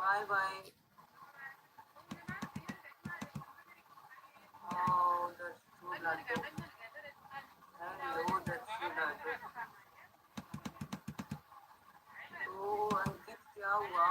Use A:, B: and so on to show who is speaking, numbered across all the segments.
A: Bye bye. Oh, that's true, Laddu. Hello, that's true, Laddu. तो अंकित क्या हुआ?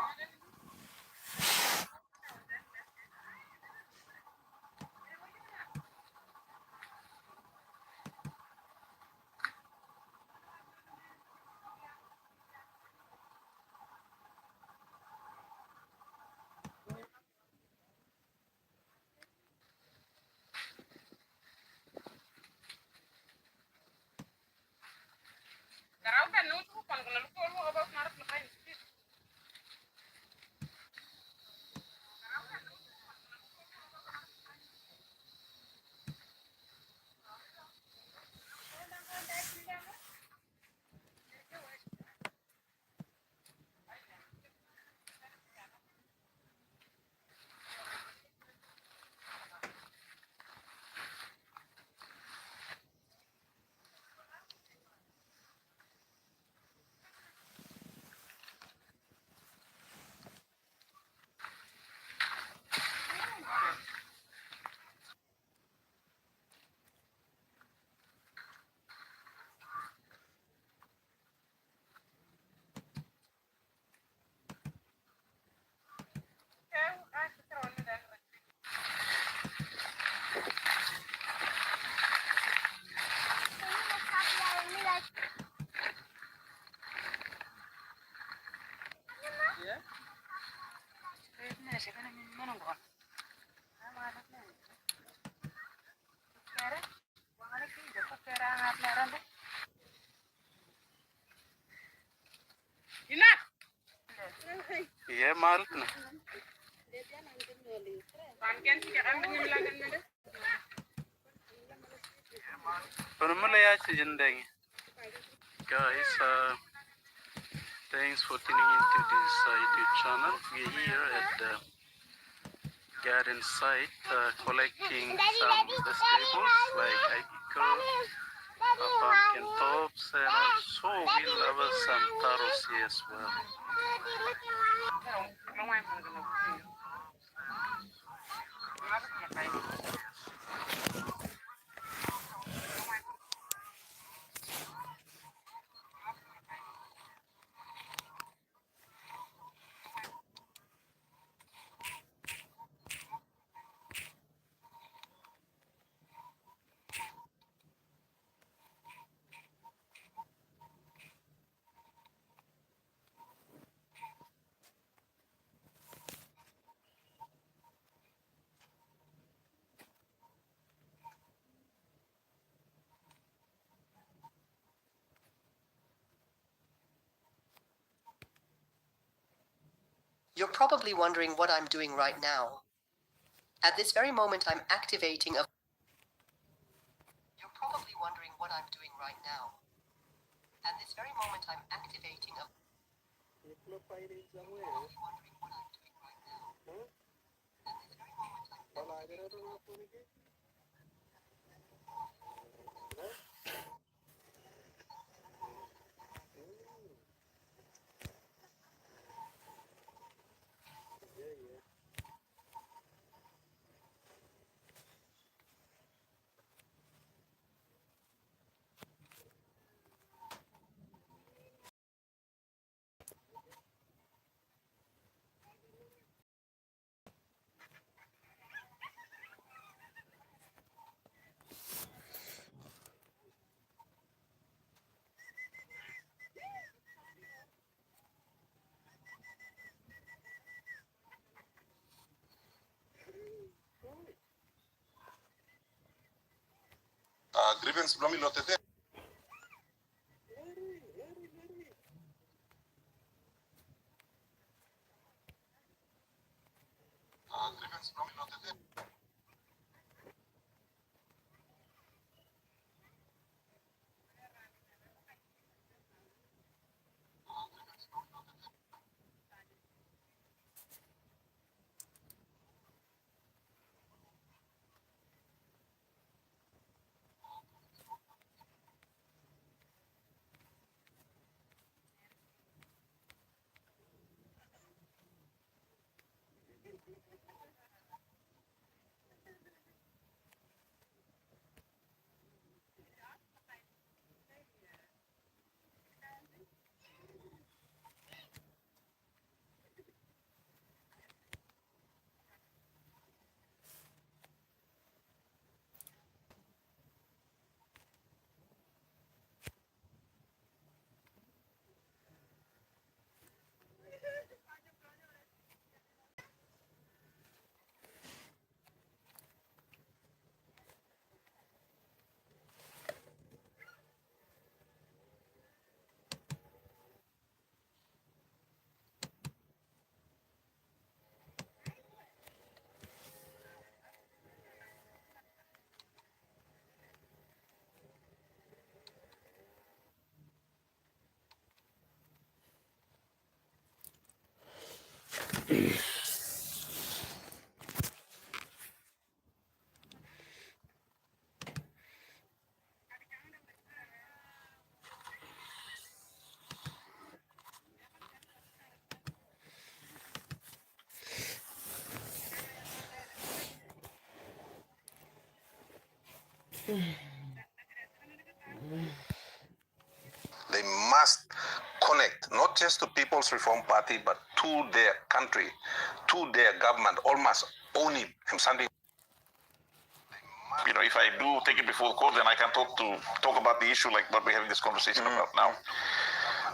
B: ये मारुत ना पर मुझे याद जिंदगी guys thanks for tuning into this YouTube channel. We're here at the garden site collecting some vegetables like Kikori, pumpkin tops, and also we love some taros here as well.
C: You're probably wondering what I'm doing right now. At this very moment, I'm activating a... You're probably wondering what I'm doing right now. At this very moment, I'm activating a... You're probably wondering what I'm doing right now. At this very moment, I'm activating a...
D: Grievance belum ilotete. Grievance belum ilotete. They must connect not just to People's Reform Party, but to their country, to their government, almost own it and something.
E: You know, if I do take it before the court, then I can talk about the issue like what we're having this conversation about now.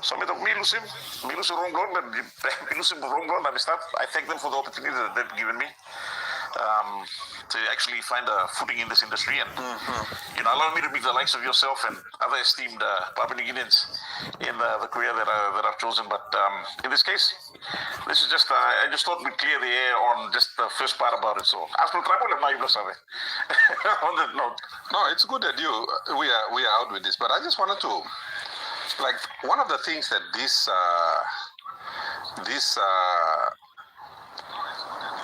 E: So Milusim Ronglon, I thank them for the opportunity that they've given me to actually find a footing in this industry and you know, allow me to meet the likes of yourself and other esteemed Papua New Guineans in the career that I've chosen. But in this case, this is just I just thought we'd clear the air on just the first part about it. So after trouble, on that note.
D: No, it's good that we are out with this, but I just wanted to, like, one of the things that this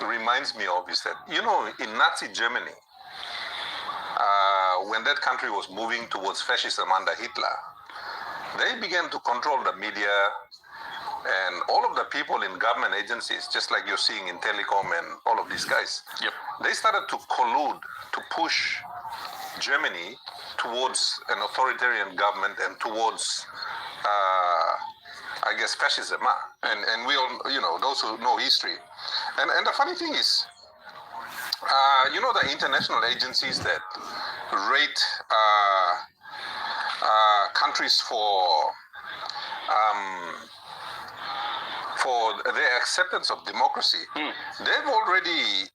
D: reminds me of is that, you know, in Nazi Germany, when that country was moving towards fascism under Hitler, they began to control the media and all of the people in government agencies, just like you're seeing in telecom and all of these guys.
E: Yep.
D: They started to collude to push Germany towards an authoritarian government and towards, I guess, fascism. And we all, you know, those who know history. And the funny thing is, you know, the international agencies that rate countries for their acceptance of democracy, they've already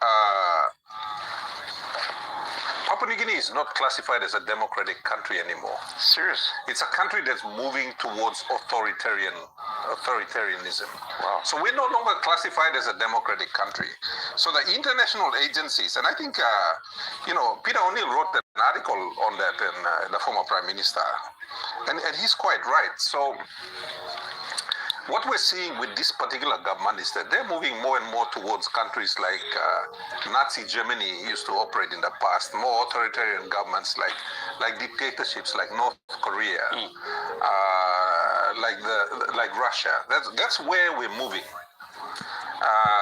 D: Papua New Guinea is not classified as a democratic country anymore.
E: Serious?
D: It's a country that's moving towards authoritarian authoritarianism.
E: Wow.
D: So we're no longer classified as a democratic country. So the international agencies, and I think, Peter O'Neill wrote an article on that, in the former Prime Minister, and he's quite right. So what we're seeing with this particular government is that they're moving more and more towards countries like Nazi Germany used to operate in the past, more authoritarian governments like dictatorships like North Korea, like Russia. That's where we're moving.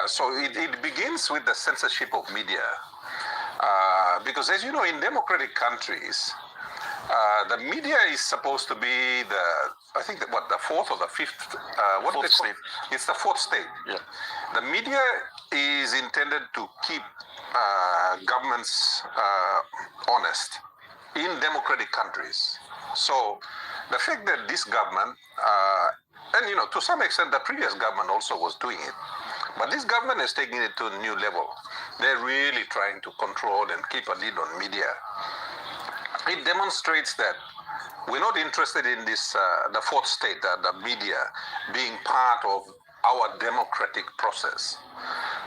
D: So it begins with the censorship of media, because as you know, in democratic countries, the media is supposed to be the fourth or the fifth,
E: Fourth state.
D: It's the fourth state.
E: Yeah.
D: The media is intended to keep governments honest in democratic countries. So the fact that this government, and to some extent the previous government also was doing it, but this government is taking it to a new level. They're really trying to control and keep a lead on media. It demonstrates that we're not interested in this, the fourth state, the media, being part of our democratic process.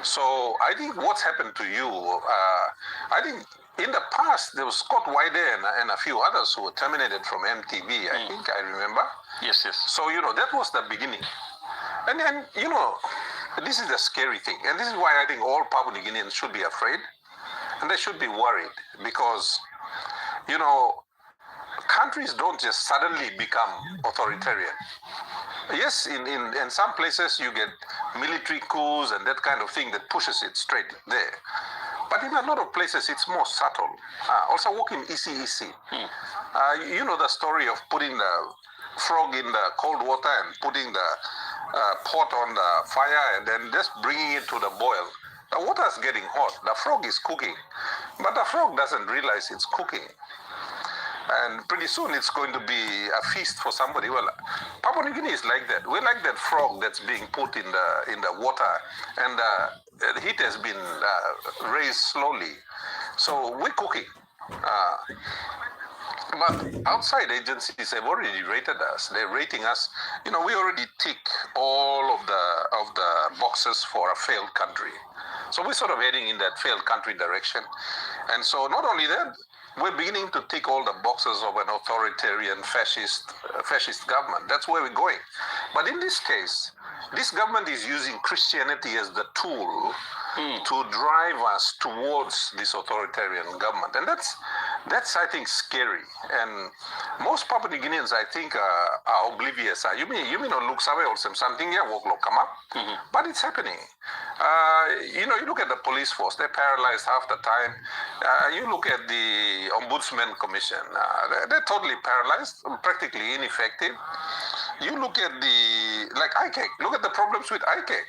D: So I think what's happened to you, I think in the past there was Scott Wyden and a few others who were terminated from MTV, I think I remember.
E: Yes.
D: So, that was the beginning. And then, this is the scary thing. And this is why I think all Papua New Guineans should be afraid and they should be worried, because countries don't just suddenly become authoritarian. Yes, in some places you get military coups and that kind of thing that pushes it straight there. But in a lot of places it's more subtle. Also work in ECEC. You know the story of putting the frog in the cold water and putting the pot on the fire and then just bringing it to the boil. The water is getting hot. The frog is cooking. But the frog doesn't realize it's cooking. And pretty soon it's going to be a feast for somebody. Well, Papua New Guinea is like that. We're like that frog that's being put in the water, and the heat has been raised slowly. So we're cooking. But outside agencies have already rated us. They're rating us. We already tick all of the boxes for a failed country. So we're sort of heading in that failed country direction. And so not only that, we're beginning to tick all the boxes of an authoritarian fascist government. That's where we're going. But in this case, this government is using Christianity as the tool to drive us towards this authoritarian government. And that's I think scary. And most Papua New Guineans, I think, are oblivious. You may not look somewhere or something, come up, but it's happening. You look at the police force, they're paralyzed half the time. You look at the Ombudsman Commission, they're totally paralyzed, practically ineffective. You look at like ICAC, look at the problems with ICAC.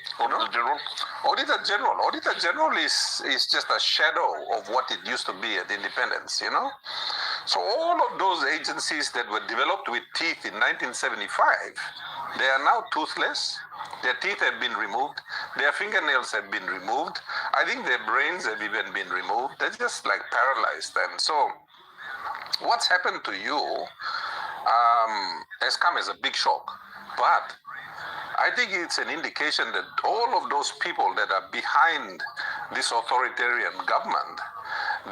D: Auditor General is just a shadow of what it used to be at independence, So all of those agencies that were developed with teeth in 1975, they are now toothless. Their teeth have been removed. Their fingernails have been removed. I think their brains have even been removed. They're just like paralyzed. And so what's happened to you has come as a big shock. But I think it's an indication that all of those people that are behind this authoritarian government,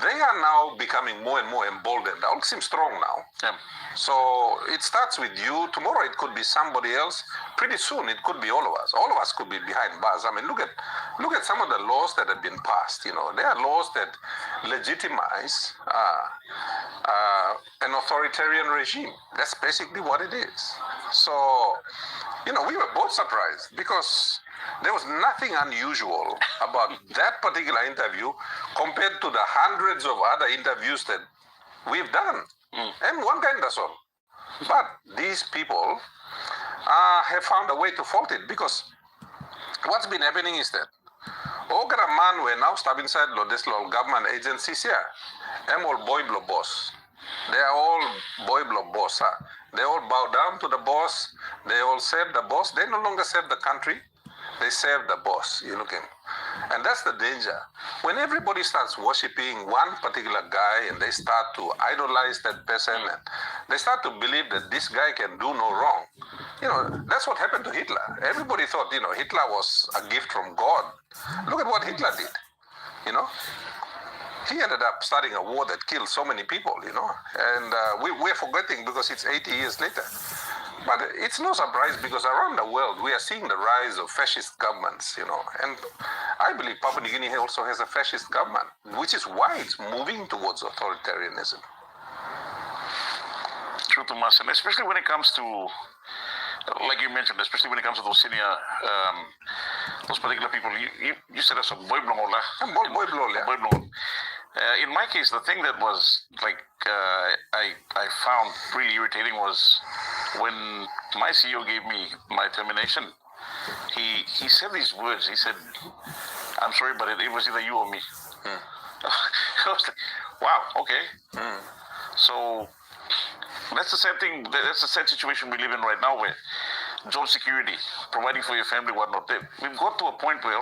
D: they are now becoming more and more emboldened. They all seem strong now.
E: Yeah.
D: So it starts with you. Tomorrow it could be somebody else. Pretty soon it could be all of us. All of us could be behind bars. I mean, look at some of the laws that have been passed. There are laws that legitimize an authoritarian regime. That's basically what it is. So, we were both surprised because there was nothing unusual about that particular interview compared to the hundreds of other interviews that we've done. And one kind does all. But these people have found a way to fault it, because what's been happening is that Ogara man we now stop inside this little government agencies here. Them all boyblo boss. They are all boyblo boss. They all bow down to the boss. They all serve the boss. They no longer serve the country. They serve the boss. You look at him. And that's the danger. When everybody starts worshiping one particular guy and they start to idolize that person and they start to believe that this guy can do no wrong, that's what happened to Hitler. Everybody thought, Hitler was a gift from God. Look at what Hitler did, He ended up starting a war that killed so many people, and we're forgetting because it's 80 years later. But it's no surprise because around the world we are seeing the rise of fascist governments, and I believe Papua New Guinea also has a fascist government, which is why it's moving towards authoritarianism.
E: True, Tomas, and especially when it comes to, like you mentioned, especially when it comes to those senior, those particular people, you said as a boy blongola. In my case, the thing that was I found really irritating was when my CEO gave me my termination. He said these words. He said, "I'm sorry, but it was either you or me." I was like, "Wow, okay." So that's the same thing. That's the sad situation we live in right now, where job security, providing for your family, whatnot. We've got to a point where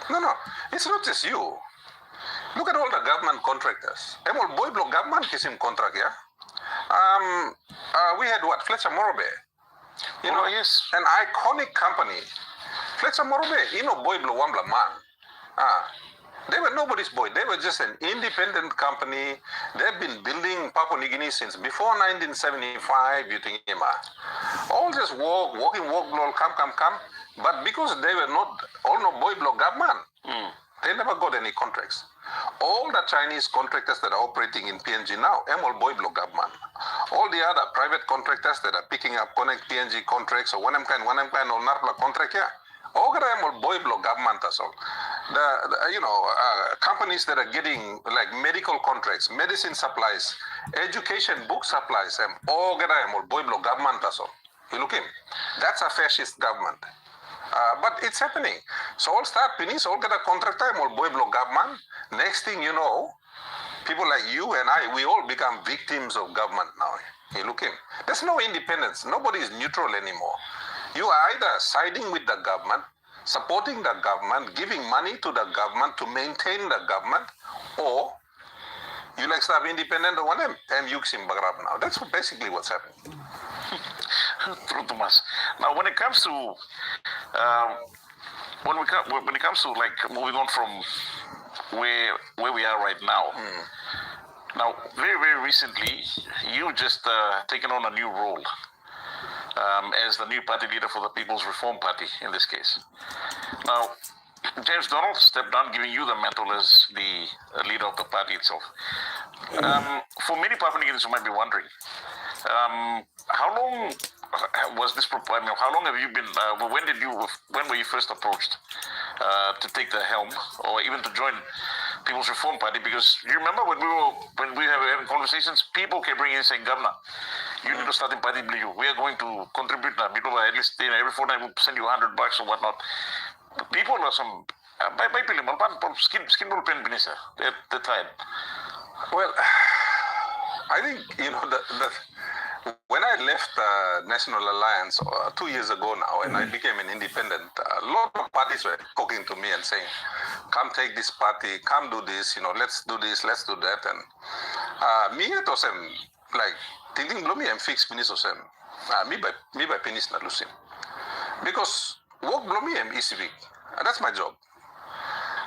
D: No, it's not just you. Look at all the government contractors. Emol Boyblo government is in contract, yeah? We had Fletcher Morobe.
E: Yes.
D: An iconic company. Fletcher Morobe, Boyblo Wambla man. They were nobody's boy. They were just an independent company. They've been building Papua New Guinea since before 1975, you think, all just walk, come. But because they were not all no Boyblo government, they never got any contracts. All the Chinese contractors that are operating in PNG now, all Boyblo government. All the other private contractors that are picking up Connect PNG contracts or one kind or Narpla contract, yeah. All the Boyblo government as well. Companies that are getting like medical contracts, medicine supplies, education book supplies, all the Boyblo government as well. You look in. That's a fascist government. But it's happening. So all start finish, all get a contractor, all Boyblo government. Next thing you know, people like you and I, we all become victims of government now. You look in. There's no independence. Nobody is neutral anymore. You are either siding with the government, supporting the government, giving money to the government to maintain the government, or you like start independent or one and you now. That's basically what's happening.
E: True, Tomas. Now, when it comes to when it comes to like moving on from where we are right now. Now, very, very recently, you just taken on a new role as the new party leader for the People's Reform Party in this case. Now, James Donald stepped down, giving you the mantle as the leader of the party itself. For many Papua New Guineans who might be wondering, how long was this? How long have you been? When were you first approached to take the helm, or even to join People's Reform Party? Because you remember when we were having conversations, people kept bringing in saying, "Governor, you need to start in Party Blue. We are going to contribute now. At least every fortnight we'll send you $100 or whatnot." People are some skin pen minister. They're tired.
D: Well, I think when I left National Alliance 2 years ago now, and I became an independent, a lot of parties were talking to me and saying, "Come take this party, come do this, let's do this, let's do that." And me it was like thinking Blomi and fix minister me by penis na lusin. Because work Blomi and civic, that's my job.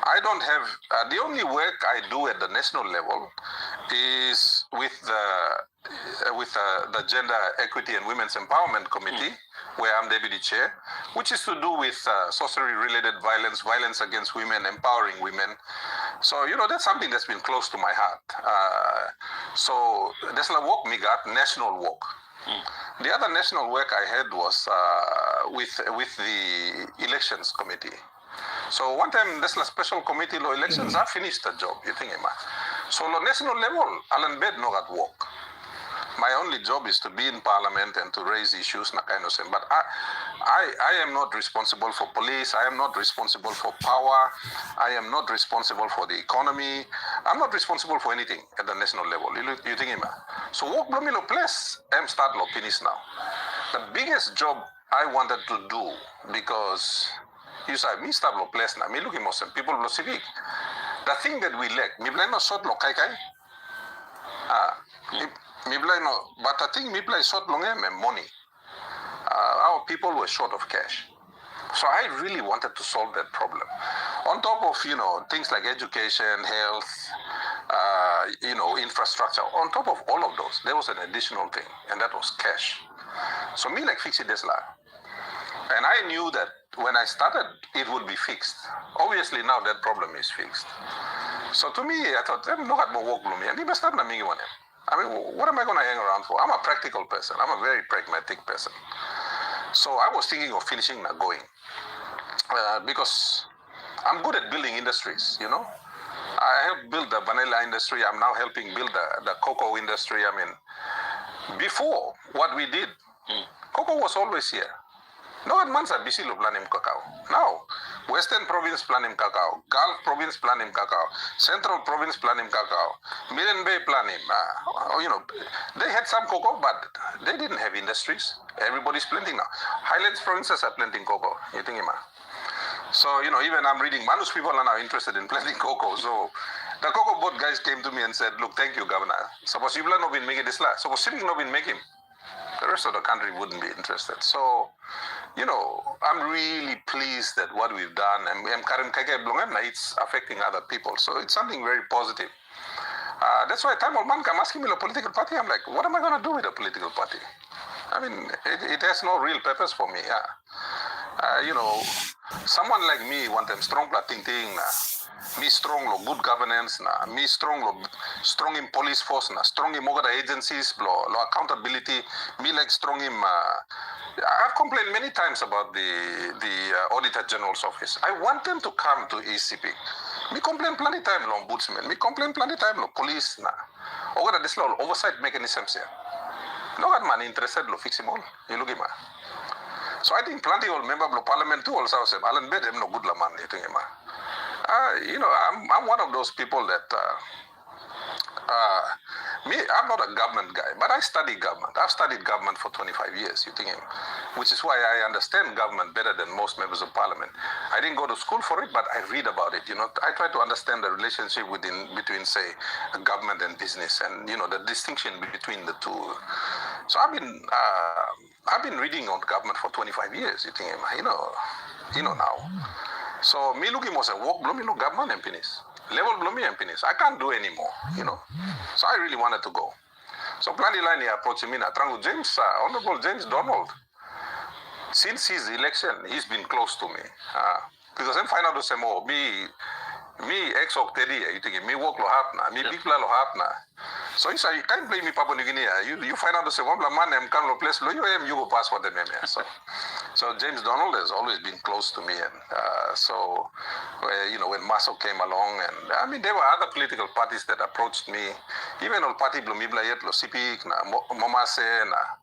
D: I don't have the only work I do at the national level is with the Gender Equity and Women's Empowerment Committee, where I'm deputy chair, which is to do with sorcery-related violence against women, empowering women. So that's something that's been close to my heart. So that's the work me got, national work. The other national work I had was with the elections committee. So one time, this special committee law elections, I finished the job, you think, Emma. So on national level, Alan Bed no got work. My only job is to be in parliament and to raise issues, na kind of thing. But I am not responsible for police. I am not responsible for power. I am not responsible for the economy. I'm not responsible for anything at the national level. You think, Emma? So work Blomilo place, I'm start law finish now. The biggest job I wanted to do, because You say, me start lo place na, me looking most people lo civic. The thing that we lack, me blame no sort lo kai kai. Me blame no, but I think me blame short long money. Our people were short of cash. So I really wanted to solve that problem. On top of, things like education, health, infrastructure, on top of all of those, there was an additional thing, and that was cash. So me like fix it this la. And I knew that when I started, it would be fixed. Obviously now that problem is fixed. So to me, I thought, no had more work me. And start na mingi one. I mean, what am I gonna hang around for? I'm a practical person. I'm a very pragmatic person. So I was thinking of finishing na going. Because I'm good at building industries, I helped build the vanilla industry. I'm now helping build the cocoa industry. I mean, before what we did, cocoa was always here. No advance at BC planim cacao. Now, Western Province planim cacao, Gulf Province planim cacao, Central Province planim cacao, Millen Bay planim. They had some cocoa, but they didn't have industries. Everybody's planting now. Highlands provinces are planting cocoa. You think, So, even I'm reading, Manus people are now interested in planting cocoa. So, the cocoa board guys came to me and said, look, thank you, Governor. Suppose you have not been making this, suppose Civic not been making, the rest of the country wouldn't be interested. So, I'm really pleased that what we've done, and it's affecting other people. So, it's something very positive. That's why time old man come asking me a political party. I'm like, what am I going to do with a political party? I mean, it has no real purpose for me. Someone like me want them strong thing me strong lo good governance me strong in police force strong in other agencies lo accountability, me like strong in I've complained many times about the Auditor General's office. I want them to come to ECP. Me complain plenty time lo ombudsman, me complain plenty time lo police Ogada this law oversight mechanisms here. No man interested lo fix him all. You look him. So I think plenty of member of parliament too also say, Alan Bed no good man. I'm one of those people that I'm not a government guy, but I study government. I've studied government for 25 years, which is why I understand government better than most members of parliament. I didn't go to school for it, but I read about it. I try to understand the relationship between, say, government and business, and the distinction between the two. So I've been reading on government for 25 years. Now. So me looking was a work blow me look government and finish. Level blow me and finish. I can't do anymore, So I really wanted to go. So Planty Line approached me now. James, Honorable James Donald. Since his election, he's been close to me. Because I'm find out the same me ex-octedi, me work lo hapna, me big lo hapna. So he said, you can't blame me Papua New Guinea. You find out the same man and come to place you go pass for them. So James Donald has always been close to me, and when Maso came along, and I mean there were other political parties that approached me, even on party Blumibla yet lo Sipik na Momase na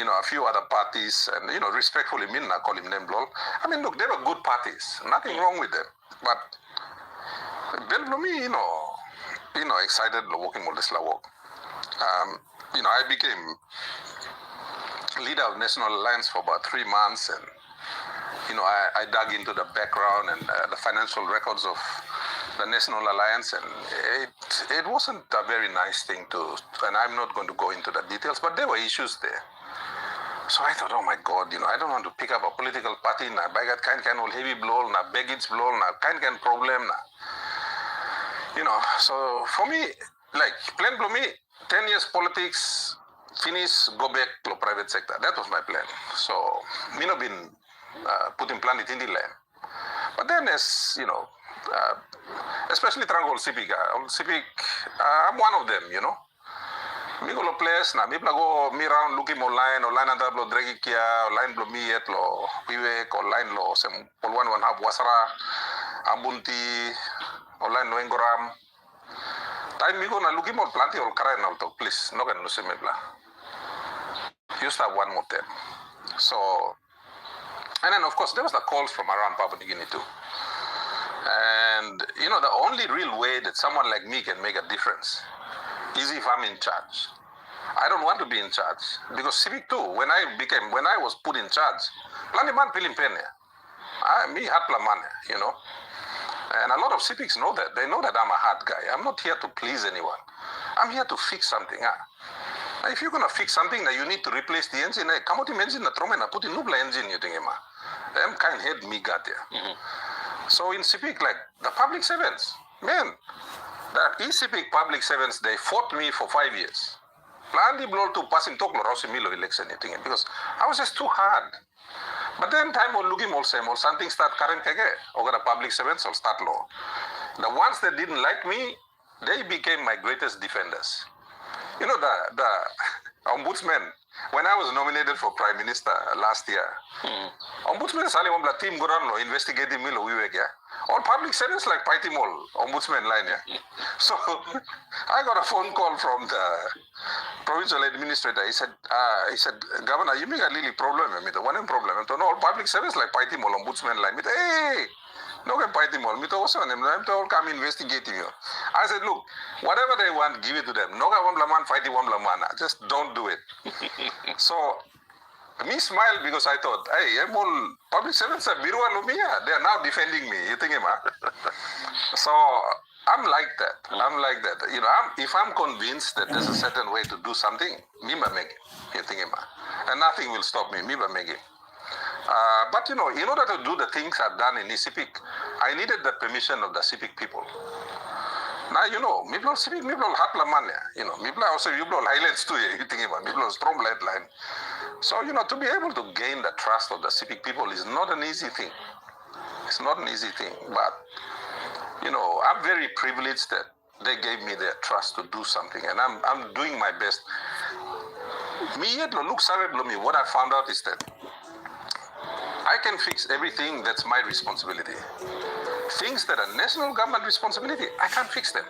D: a few other parties, and respectfully minna call him name lol. I mean look, they were good parties, nothing wrong with them, but Belblumi, excited working on this work. I became leader of National Alliance for about 3 months, and I dug into the background and the financial records of the National Alliance, and it wasn't a very nice thing and I'm not going to go into the details, but there were issues there. So I thought, oh my God, I don't want to pick up a political party, na bagat kind of heavy blow, na baggage blow, na kind problem, na. So for me, like, plan for me, 10 years politics, finish, go back to private sector. That was my plan. So, me not been putting planet in the land. But then as, especially Trangol Civic, I'm one of them, Me go to place, na, me go me around looking online and tablo dragi kia, online blo me et lo, piwek, online lo, sem, polwan wan hab wasara, abunti, online lo engoram. Time me go na looking more planty or kara na to, please, no can no se me bla. You start one more time. So, and then of course there was the calls from around Papua New Guinea too. And the only real way that someone like me can make a difference is if I'm in charge. I don't want to be in charge because Civic too, when I was put in charge, plenty man feeling pain. Me hard laman, you know. And a lot of civics know that. They know that I'm a hard guy. I'm not here to please anyone. I'm here to fix something. Now, if you're gonna fix something, that you need to replace the engine. Come out engine na trome na put in nubla engine you think ma. Them kind head me got there. So in civic, like the public servants, man, the e-civic public servants, they fought me for 5 years. Plan the blow to passing talk Milo election because I was just too hard. But then time will looking all same or something start current kege or the public servants will start law. The ones that didn't like me, they became my greatest defenders. You know the ombudsman, when I was nominated for prime minister last year, ombudsman sali wambla team goran lo investigating milo wiwek ya. All public servants like Paitimol, ombudsman line ya. So I got a phone call from the provincial administrator. He said, Governor, you make a really problem. I mean, the one problem. And all public servants like Paitimol, ombudsman line. Hey, no can Paitimol. Me to also I'm to come investigating you. I said, look, whatever they want, give it to them. No one laman fight one lamana. Just don't do it. So me smiled because I thought, hey, I'm all public servants are Birua Lumia. They are now defending me. You think, so I'm like that. I'm like that. You know, if I'm convinced that there's a certain way to do something, me make it. You think, and nothing will stop me. Me make it. But you know, in order to do the things I've done in CIPIC, I needed the permission of the CIPIC people. Now you know, me blow CIPIC, me blow hot lamania. You know, me blow also you blow highlights too. You think about me blow strong light line. So you know, to be able to gain the trust of the CIPIC people is not an easy thing. It's not an easy thing, but you know, I'm very privileged that they gave me their trust to do something, and I'm doing my best. Me yet look sorry me. What I found out is that I can fix everything that's my responsibility. Things that are national government responsibility, I can't fix them.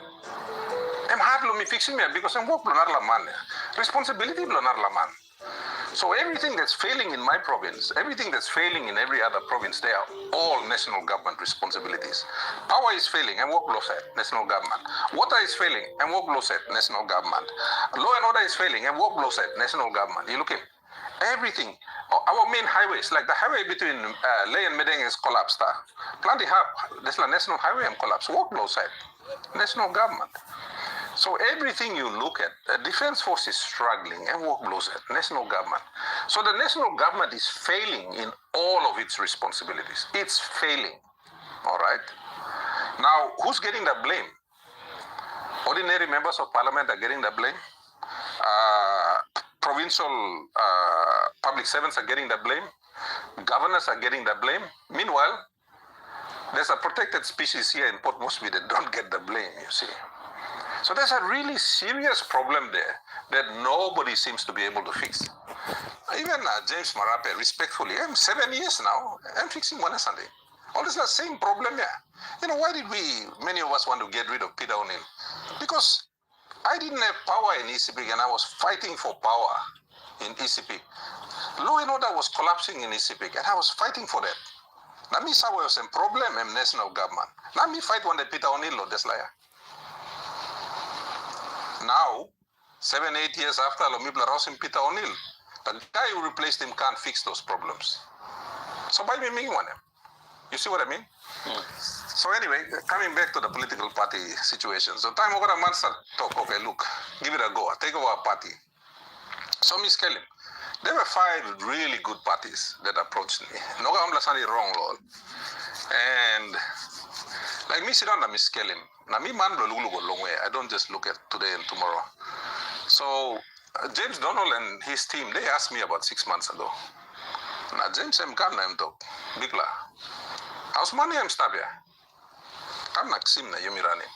D: I'm hard me fixing me because I'm work blonar laman. Responsibility blonar laman. So everything that's failing in my province, everything that's failing in every other province, they are all national government responsibilities. Power is failing, and work laws at national government. Water is failing, and work laws at national government. Law and order is failing, and work laws at national government. You look at everything. Our main highways, like the highway between Ley and Medeng is collapsed. Plenty have, there's a national highway and collapse. Work laws at national government. So everything you look at, the defense force is struggling and work blows at national government. So the national government is failing in all of its responsibilities. It's failing, all right? Now, who's getting the blame? Ordinary members of parliament are getting the blame. Provincial public servants are getting the blame. Governors are getting the blame. Meanwhile, there's a protected species here in Port Moresby that don't get the blame, you see. So there's a really serious problem there that nobody seems to be able to fix. Even James Marape, respectfully, I'm 7 years now, I'm fixing one Sunday. All this is the same problem here. You know, why did many of us want to get rid of Peter O'Neill? Because I didn't have power in ECP and I was fighting for power in ECP. Law and order was collapsing in ECP and I was fighting for that. Now me saw was a problem in national government. Now me fight one day Peter O'Neill or this liar. Now, 7-8 years after Lomibla Rosin Peter O'Neill, the guy who replaced him can't fix those problems. So by me making one, you see what I mean? So anyway, coming back to the political party situation. So time over a month talk, okay, look, give it a go, take over a party. So Miss Kelly, there were 5 really good parties that approached me. No Lasani wrong, Lord. And like me sit down Miss Kelly. Now me man go long way. I don't just look at today and tomorrow. So James Donald and his team, they asked me about 6 months ago. Now James M. Karna to Bigla. How's money I'm stabia? I'm not sim na yumirani.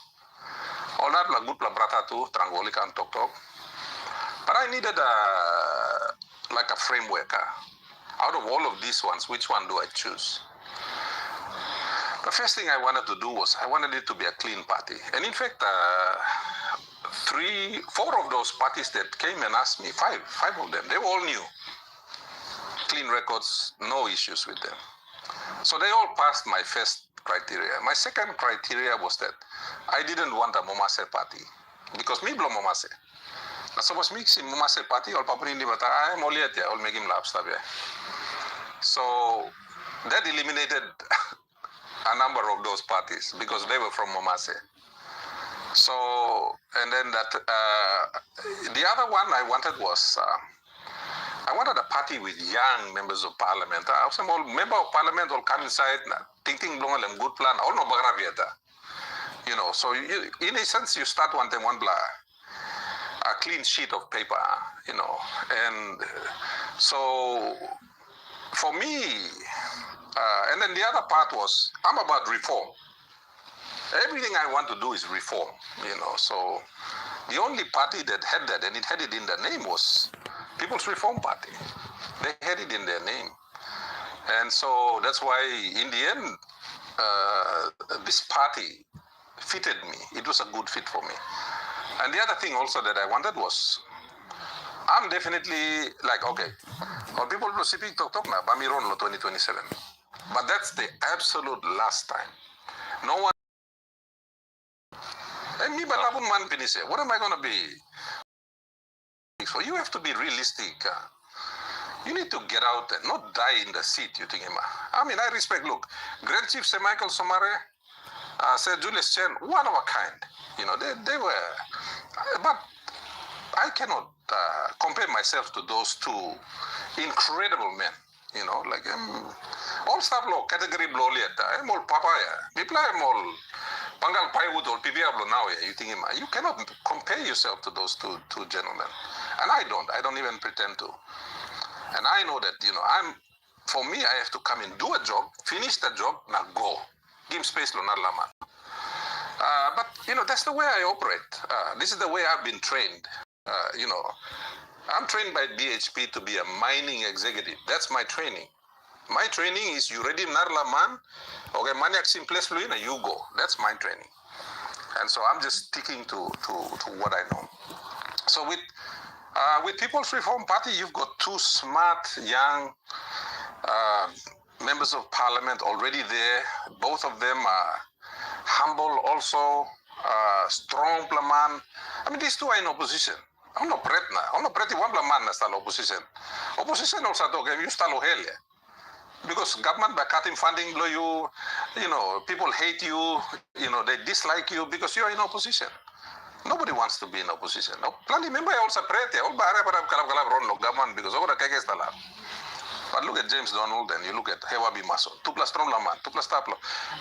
D: All that la good la brata too, Trangoli can talk. But I needed like a framework. Out of all of these ones, which one do I choose? The first thing I wanted to do was I wanted it to be a clean party. And in fact, 4 of those parties that came and asked me, 5 of them, they were all new. Clean records, no issues with them. So they all passed my first criteria. My second criteria was that I didn't want a Momase party because me blow Momase. Na suppose me si Momase party all papuni ni bata ay moliet ya all make him laps tabi. So that eliminated a number of those parties because they were from Momase. So, and then that the other one I wanted was I wanted a party with young members of parliament. Some old member of parliament will come inside, thinking long and good plan. All no bagara. You know, so you, in a sense, you start one a clean sheet of paper. You know, and so for me, and then the other part was I'm about reform. Everything I want to do is reform, you know. So the only party that had that, and it had it in the name, was People's Reform Party. They had it in their name. And so that's why, in the end, this party fitted me. It was a good fit for me. And the other thing also that I wanted was, I'm definitely like, okay, or people will speak talk na, Bamiron 2027. But that's the absolute last time. No one. And me, but what am I going to be? So you have to be realistic. You need to get out and not die in the seat, you think, Emma. I mean, I respect, look, Grand Chief Sir Michael Somare, Sir Julius Chen, one of a kind. You know, they were, but I cannot compare myself to those two incredible men. You know, like, all stuff law, category blow lieta, I'm all papaya. People are all Pangal Paiwood or PBR now, you think, you cannot compare yourself to those two gentlemen. And I don't even pretend to. And I know that, you know, for me, I have to come in, do a job, finish the job, now go. Give space to Nalaman. But, you know, that's the way I operate. This is the way I've been trained. You know, I'm trained by BHP to be a mining executive. That's my training. My training is you ready Narlaman, okay, maniac simples you go. That's my training. And so I'm just sticking to what I know. So with People's Reform Party, you've got two smart, young members of parliament already there. Both of them are humble also, strong plaman. I mean, these two are in opposition. I'm not pretty one plaman na style opposition. Opposition also talk, you style hell. Because government by cutting funding below you know, people hate you, you know, they dislike you because you're in opposition. Nobody wants to be in opposition. No, plenty member also prete. All government because all the kekes talab. But look at James Donald and you look at Hewabi Maso. 2 plus Tromlaman, 2 plus Taplo.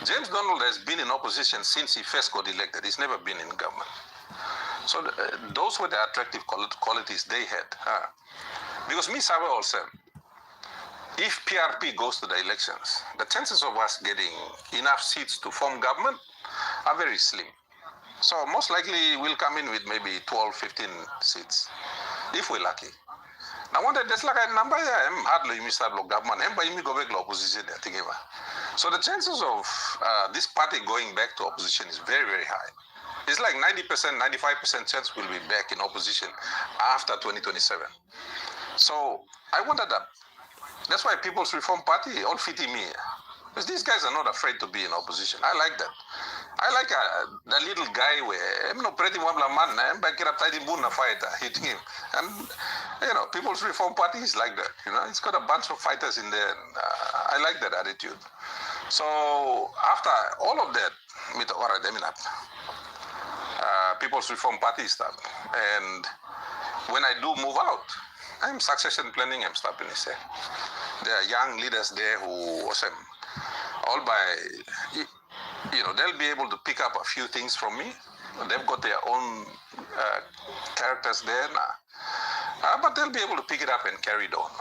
D: James Donald has been in opposition since he first got elected. He's never been in government. So those were the attractive qualities they had. Because me, Sabe also, if PRP goes to the elections, the chances of us getting enough seats to form government are very slim. So most likely we'll come in with maybe 12, 15 seats, if we're lucky. Now, one day, there's like a number, I'm hardly government, I'm go back to opposition. So the chances of this party going back to opposition is very, very high. It's like 90%, 95% chance we'll be back in opposition after 2027. So I wanted that. That's why People's Reform Party all fit in me. Because these guys are not afraid to be in opposition. I like that. I like the little guy where I'm not pretty one man, I'm back here upside in fighter, hitting him. And you know, People's Reform Party is like that. You know, it's got a bunch of fighters in there. And, I like that attitude. So after all of that, People's Reform Party stuff. And when I do move out, I'm succession planning, I'm stopping this. There are young leaders there who awesome. All by, you know, they'll be able to pick up a few things from me. They've got their own characters there now. But they'll be able to pick it up and carry it on.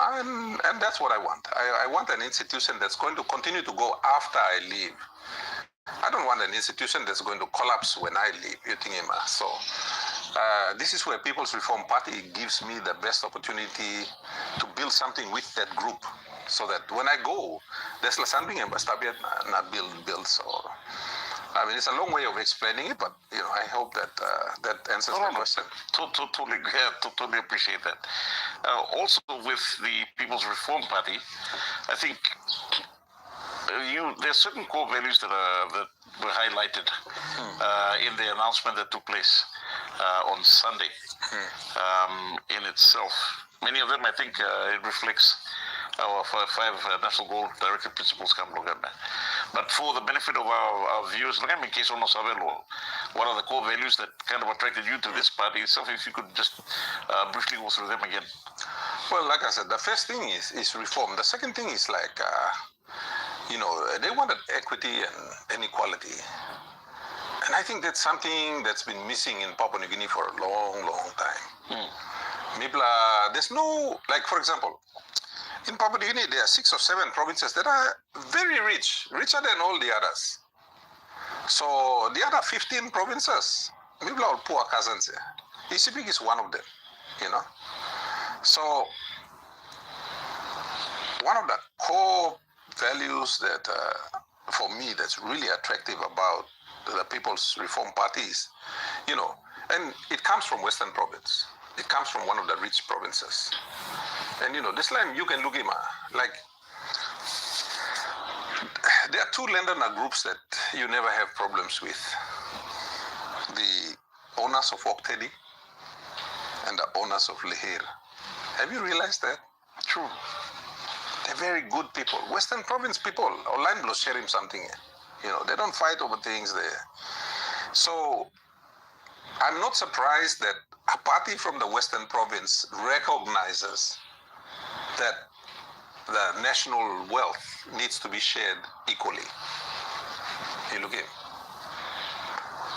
D: And that's what I want. I want an institution that's going to continue to go after I leave. I don't want an institution that's going to collapse when I leave. You think, so this is where People's Reform Party gives me the best opportunity to build something with that group, so that when I go, there's something I must not build. So I mean, it's a long way of explaining it, but you know, I hope that that answers the question.
E: Totally appreciate that. Also, with the People's Reform Party, I think there's certain core values that were highlighted in the announcement that took place on Sunday in itself. Many of them, I think, it reflects our five national goal directive principles come look at that. But for the benefit of our viewers, look at me in case almost what are the core values that kind of attracted you to this party itself? If you could just briefly go through them again.
D: Well, like I said, the first thing is reform. The second thing is like, they wanted equity and equality. And I think that's something that's been missing in Papua New Guinea for a long, long time. There's no, like for example, in Papua New Guinea, there are 6 or 7 provinces that are very rich, richer than all the others. So the other 15 provinces, people are poor cousins. Isipik is one of them, So one of the core values that, for me, that's really attractive about the People's Reform Party is, and it comes from Western Province. It comes from one of the rich provinces. And, this time you can look at like, there are 2 landowner groups that you never have problems with. The owners of Oktedi and the owners of Lehir. Have you realized that?
E: True.
D: They're very good people. Western Province people, online blow share him something. They don't fight over things there. So I'm not surprised that a party from the Western Province recognizes that the national wealth needs to be shared equally. You look in.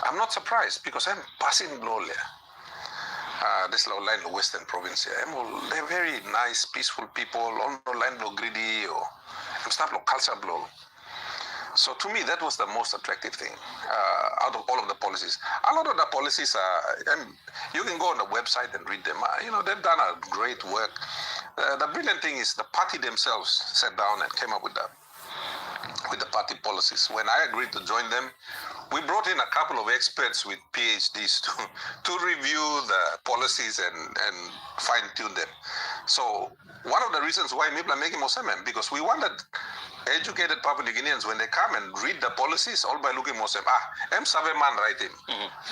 D: I'm not surprised because I'm passing blow there. This line the Western Province here. They're very nice, peaceful people. Online blow greedy or stuff like culture blow. So to me, that was the most attractive thing out of all of the policies. A lot of the policies you can go on the website and read them. They've done a great work. The brilliant thing is the party themselves sat down and came up with the party policies. When I agreed to join them, we brought in a couple of experts with PhDs to review the policies and fine-tune them. So one of the reasons why Mibla making Mosemen, because we wanted educated Papua New Guineans, when they come and read the policies, all by looking Mosem, M. Saveman write him.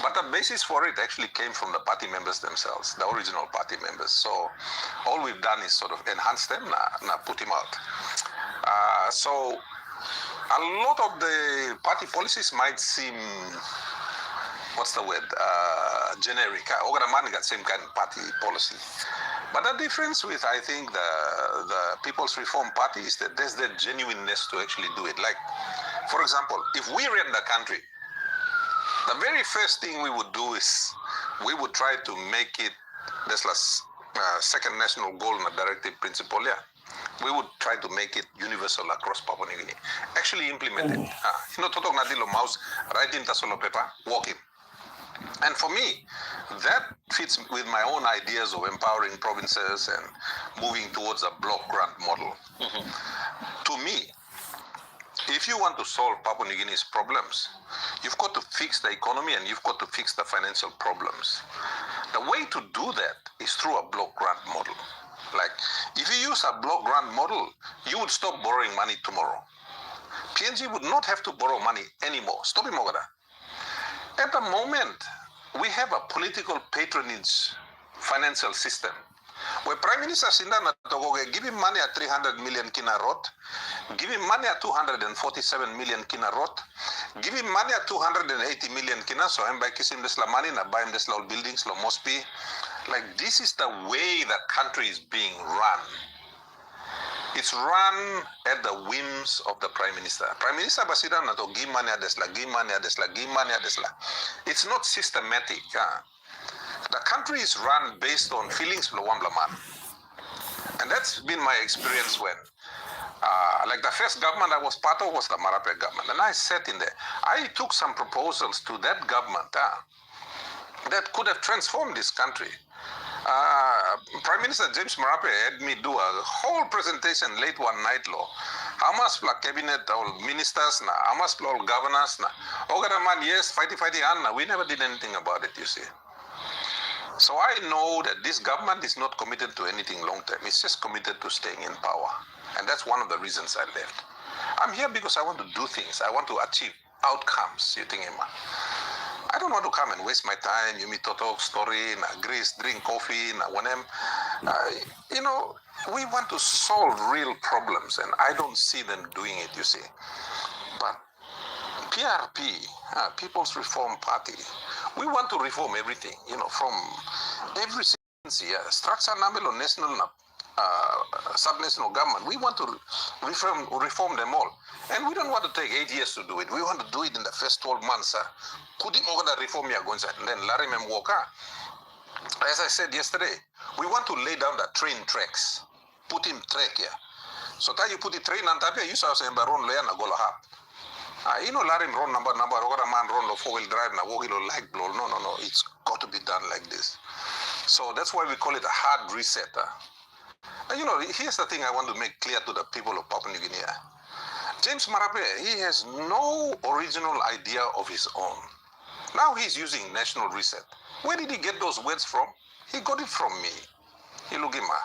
D: But the basis for it actually came from the party members themselves, the original party members. So all we've done is sort of enhance them, put him out. So a lot of the party policies might seem, what's the word, generic. Ogaraman got same kind of party policy. But the difference with, I think, the People's Reform Party is that there's the genuineness to actually do it. Like, for example, if we ran the country, the very first thing we would do is we would try to make it, this second national goal in the directive principle, we would try to make it universal across Papua New Guinea. Actually implement it. Totok nadilo mouse, write in tasolo paper, walk in. And for me, that fits with my own ideas of empowering provinces and moving towards a block grant model. To me, if you want to solve Papua New Guinea's problems, you've got to fix the economy and you've got to fix the financial problems. The way to do that is through a block grant model. Like, if you use a block grant model, you would stop borrowing money tomorrow. PNG would not have to borrow money anymore. Stop him over there. At the moment, we have a political patronage financial system where Prime Minister Sinda Natogoge give him money at 300 million kina rot, give him money at 247 million kina rot, give him money at 280 million kina, so I'm by kissing this la money, na buy him this la buildings, la mospi. Like, this is the way the country is being run. It's run at the whims of the Prime Minister. Prime Minister Basida na to give money adesla, give money adesla, give money adesla. It's not systematic. The country is run based on feelings of one man. And that's been my experience when, like the first government I was part of was the Marape government. And I sat in there. I took some proposals to that government that could have transformed this country. Prime Minister James Marape had me do a whole presentation late one night law. How much for cabinet or ministers, how much for governors, Ogaraman, yes, fighty, we never did anything about it, you see. So I know that this government is not committed to anything long term. It's just committed to staying in power. And that's one of the reasons I left. I'm here because I want to do things. I want to achieve outcomes, you think, Emma. I don't want to come and waste my time. You meet to talk story, grease, drink coffee, we want to solve real problems, and I don't see them doing it, you see. But PRP, People's Reform Party, we want to reform everything, from every structure namelo national sub-national government. We want to reform them all. And we don't want to take 8 years to do it. We want to do it in the first 12 months. Kudim ogada reform ya gonza, and then Larry Memwoka. As I said yesterday, we want to lay down the train tracks. Put him track here. So that you put the train on top here, you saw saying Baron Leana Golahap. Larry run number, or a man run the four-wheel drive, and walk like blow. No. It's got to be done like this. So that's why we call it a hard reset. And here's the thing I want to make clear to the people of Papua New Guinea. James Marape, he has no original idea of his own. Now he's using national reset. Where did he get those words from? He got it from me. Ilugima.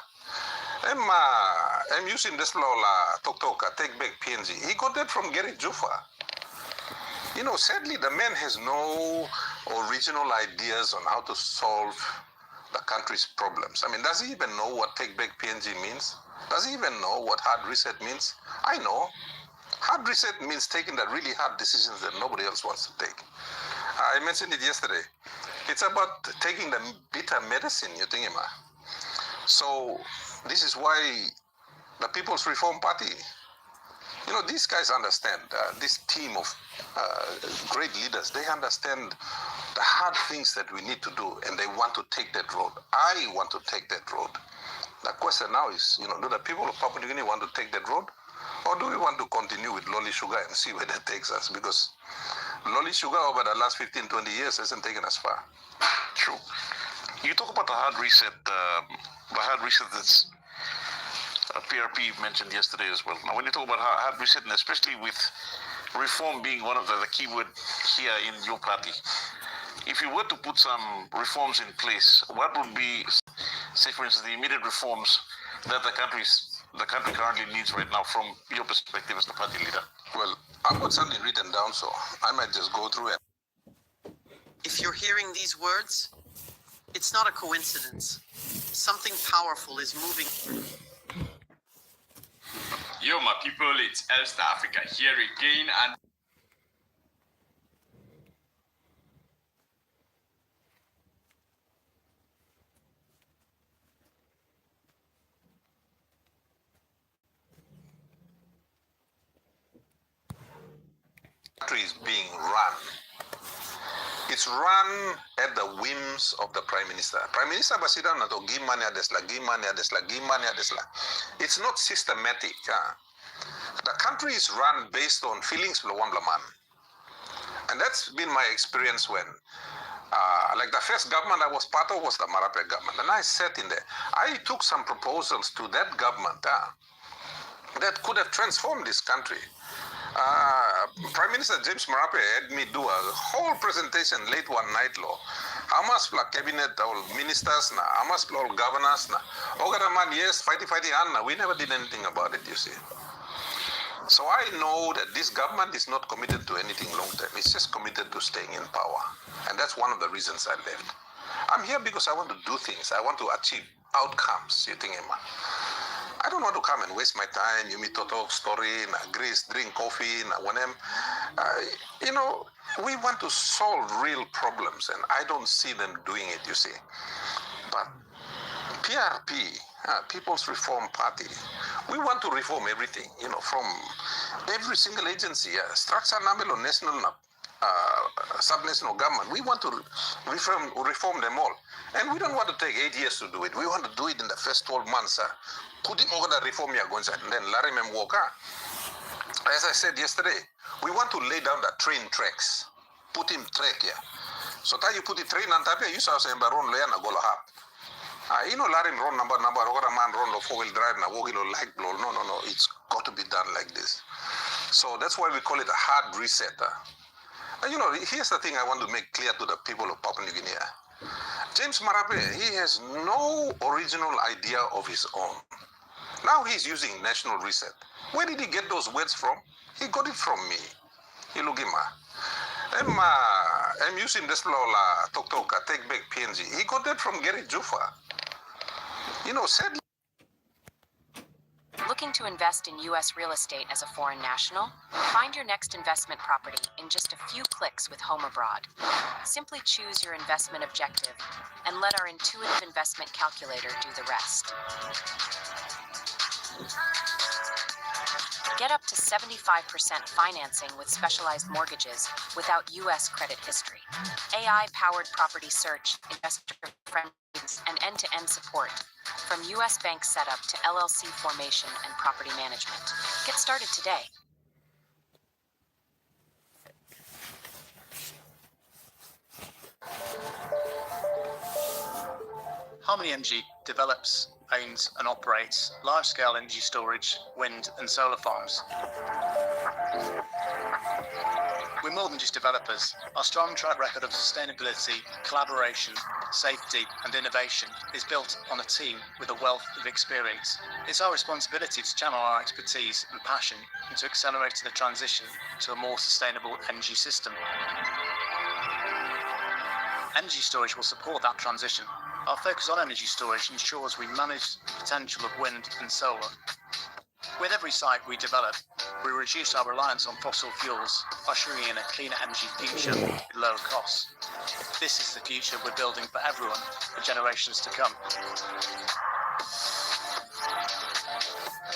D: I'm using this law, Toktoka, take back PNG. He got that from Gary Jufa. Sadly, the man has no original ideas on how to solve the country's problems. I mean, does he even know what take back PNG means? Does he even know what hard reset means? I know. Hard reset means taking the really hard decisions that nobody else wants to take. I mentioned it yesterday. It's about taking the bitter medicine, you think, Emma. So this is why the People's Reform Party, these guys understand, this team of great leaders, they understand the hard things that we need to do, and they want to take that road. I want to take that road. The question now is, do the people of Papua New Guinea want to take that road? Or do we want to continue with lolly sugar and see where that takes us? Because lolly sugar over the last 15, 20 years hasn't taken us far.
E: True. You talk about the hard reset that's PRP mentioned yesterday as well. Now, when you talk about hard reset, and especially with reform being one of the key word here in your party, if you were to put some reforms in place, what would be, say, for instance, the immediate reforms that the country currently needs right now from your perspective as the party leader?
D: Well, I've got something written down, so I might just go through it.
C: If you're hearing these words, it's not a coincidence. Something powerful is moving.
F: Yo, my people, it's Elster Africa here again, and
D: Country is being run. It's run at the whims of the Prime Minister. Prime Minister Basida nato gimania desla. It's not systematic. The country is run based on feelings of one man. And that's been my experience when, like the first government I was part of was the Marape government. And I sat in there. I took some proposals to that government that could have transformed this country. Prime Minister James Marape had me do a whole presentation late one night law. Hamas la cabinet or ministers na Hamas la governors na. Ogaraman, yes, fighty Anna. We never did anything about it, you see. So I know that this government is not committed to anything long term. It's just committed to staying in power. And that's one of the reasons I left. I'm here because I want to do things. I want to achieve outcomes, you think, Emma. I don't want to come and waste my time. You meet to talk story, Greece, drink coffee, we want to solve real problems, and I don't see them doing it, you see. But PRP, People's Reform Party, we want to reform everything, from every single agency, structure namelo national sub-national government. We want to reform them all. And we don't want to take 8 years to do it. We want to do it in the first 12 months. Kudim ogada reform ya gonza, and then Larry Memwoka. As I said yesterday, we want to lay down the train tracks. Put him track here. So that you put the train on top here, you saw saying Baron Leana Golahap. Larry run number, or a man run the four-wheel drive, and walk like blow. No. It's got to be done like this. So that's why we call it a hard reset. And here's the thing I want to make clear to the people of Papua New Guinea. James Marape, he has no original idea of his own. Now he's using national reset. Where did he get those words from? He got it from me. Ilugima. I'm using this law, Toktoka, take back PNG. He got that from Gary Jufa. Sadly,
G: Looking to invest in U.S. real estate as a foreign national? Find your next investment property in just a few clicks with Home Abroad. Simply choose your investment objective and let our intuitive investment calculator do the rest. Get up to 75% financing with specialized mortgages without U.S. credit history. AI-powered property search, investor-friendly, and end-to-end support. From U.S. bank setup to LLC formation and property management. Get started today.
H: Harmony Energy develops, owns and operates large-scale energy storage, wind and solar farms. We're more than just developers. Our strong track record of sustainability, collaboration, safety and innovation is built on a team with a wealth of experience. It's our responsibility to channel our expertise and passion into accelerating the transition to a more sustainable energy system. Energy storage will support that transition. Our focus on energy storage ensures we manage the potential of wind and solar. With every site we develop, we reduce our reliance on fossil fuels, ushering in a cleaner energy future with lower costs. This is the future we're building for everyone, for generations to come.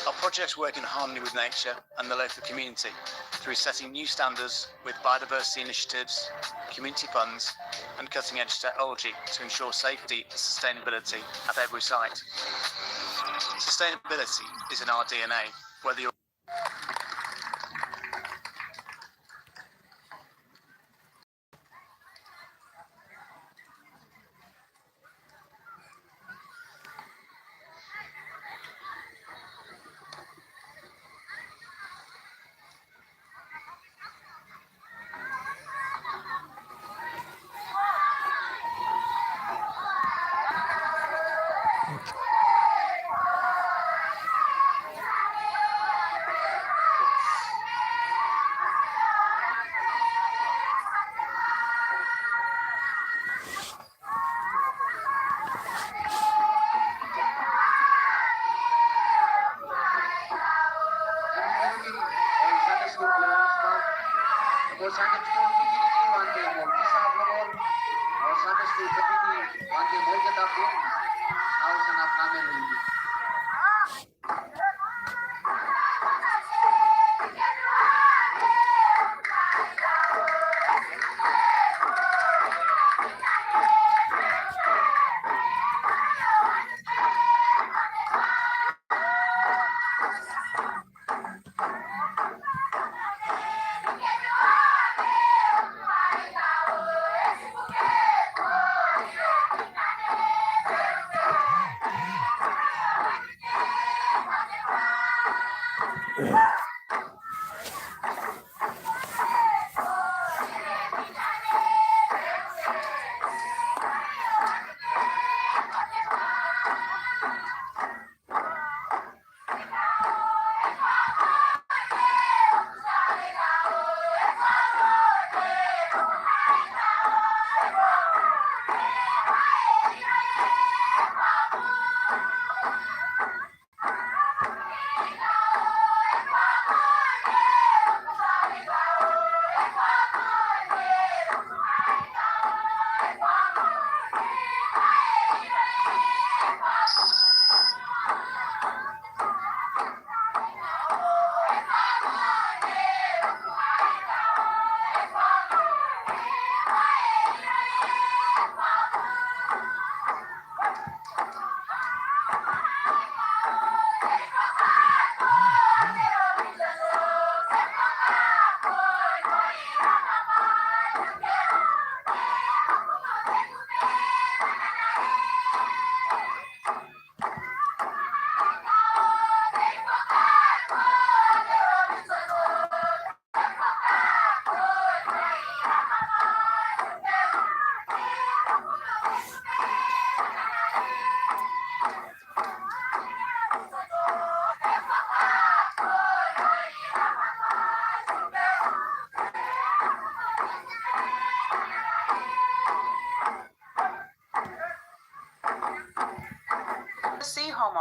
H: Our projects work in harmony with nature and the local community through setting new standards with biodiversity initiatives, community funds, and cutting-edge technology to ensure safety and sustainability at every site. Sustainability is in our DNA, whether you're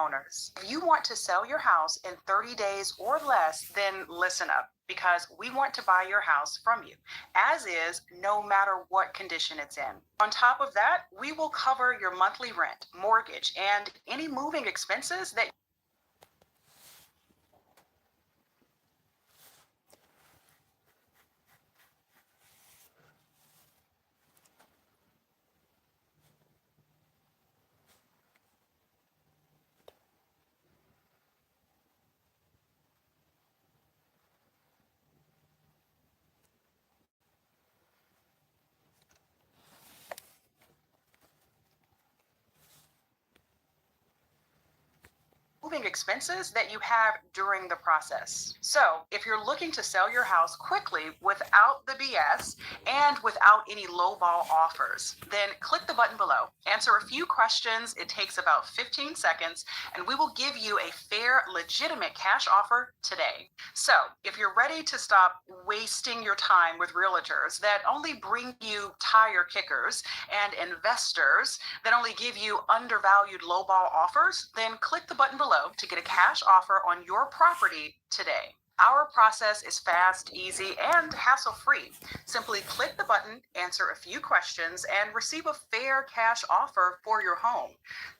I: owners. If you want to sell your house in 30 days or less, then listen up, because we want to buy your house from you, as is, no matter what condition it's in. On top of that, we will cover your monthly rent, mortgage, and any moving expenses that expenses that you have during the process. So if you're looking to sell your house quickly without the BS and without any lowball offers, then click the button below, answer a few questions. It takes about 15 seconds, and we will give you a fair, legitimate cash offer today. So if you're ready to stop wasting your time with realtors that only bring you tire kickers and investors that only give you undervalued lowball offers, then click the button below to get a cash offer on your property today. Our process is fast, easy, and hassle-free. Simply click the button, answer a few questions, and receive a fair cash offer for your home.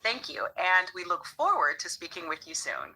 I: Thank you, and we look forward to speaking with you soon.